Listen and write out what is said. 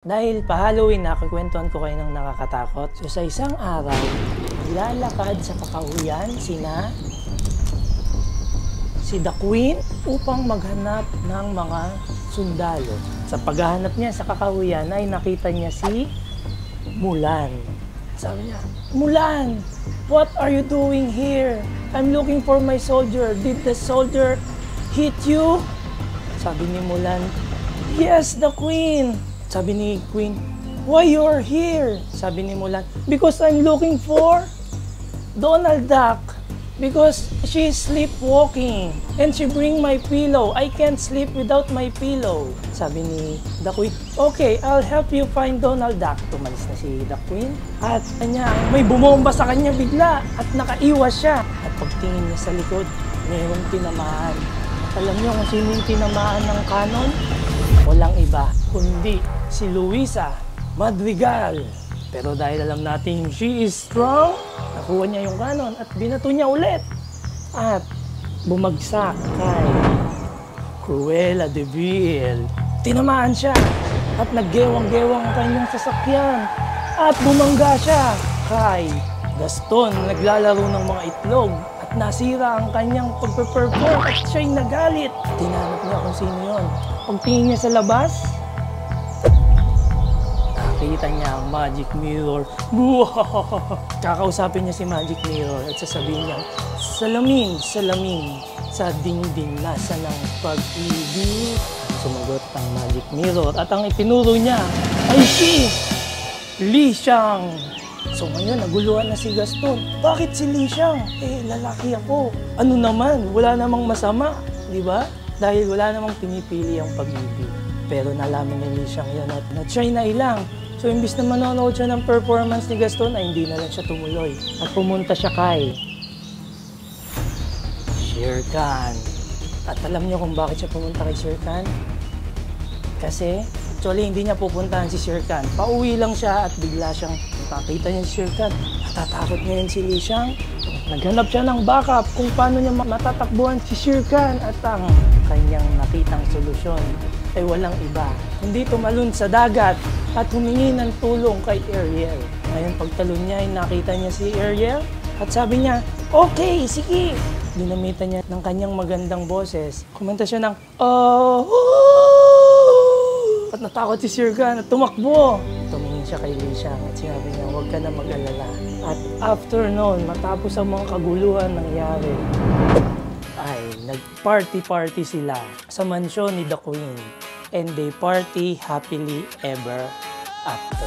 Dahil pa-Halloween na, kukwentuhan ko kayo ng nakakatakot. So sa isang araw, lalakad sa kakahuyan si The Queen upang maghanap ng mga sundalo. Sa paghahanap niya sa kakahuyan ay nakita niya si Mulan. Sabi niya, "Mulan, what are you doing here? I'm looking for my soldier. Did the soldier hit you?" Sabi ni Mulan, "Yes, the Queen." Sabi ni Queen, "Why you're here?" Sabi ni Mulan, "Because I'm looking for Donald Duck. Because she's sleepwalking. And she bring my pillow. I can't sleep without my pillow." Sabi ni The Queen, "Okay, I'll help you find Donald Duck." Tumalis na si The Queen. At kanya, may bumomba sa kanya bigla at nakaiwas siya. At pagtingin niya sa likod, mayroong tinamaan. Alam niyo kung sino yung tinamaan ng kanon? Walang iba, kundi si Luisa Madrigal. Pero dahil alam natin she is strong, nakuha niya yung kanon at binato niya ulit. At bumagsak kay Cruella de Vil. Tinamaan siya at naggewang-gewang ang kanyang sasakyan. At bumangga siya kay Gaston, naglalaro ng mga itlog. At nasira ang kanyang pagpe-perform at siya'y nagalit. Tinanong niya kung sino yun. Pagtingin niya sa labas, nakita niya ang Magic Mirror. Kakausapin niya si Magic Mirror at sasabihin niya, "Salamin, salamin, sa dingding nasa ng pag-ibig." Sumagot ang Magic Mirror at ang itinuro niya ay si Li Xiang. So ngayon, naguluhan na si Gaston. Bakit si Li Xiang? Lalaki ako. Ano naman? Wala namang masama. Di ba? Dahil wala namang pinipili ang pag-ibig. Pero nalaman ni Li Xiang yan at siya'y nailang. So imbis na manonood siya ng performance ni Gaston, ay hindi na lang siya tumuloy. At pumunta siya kay Shere Khan. At alam niyo kung bakit siya pumunta kay Shere Khan? Kasi actually hindi niya pupuntahan si Shere Khan. Pauwi lang siya at bigla siyang nakita niya si Shere Khan. Natatakot ngayon si Li Xiang. Naghanap siya ng backup kung paano niya matatakbuhan si Shere Khan. At ang kanyang nakitang solusyon ay walang iba, hindi tumalon sa dagat at humingi ng tulong kay Ariel. Ngayon pagtalon niya ay nakita niya si Ariel at sabi niya, "Okay, sige." Dinamitan niya ng kanyang magandang boses. Kumanta siya ng, "Oh!" At natakot si Shere Khan at tumakbo. Tumingin siya kay Li Xiang at sinabi niya, "Huwag ka na mag-alala." At after noon, matapos ang mga kaguluhan nangyari, ay nag-party-party sila sa mansyon ni The Queen. And they party happily ever after.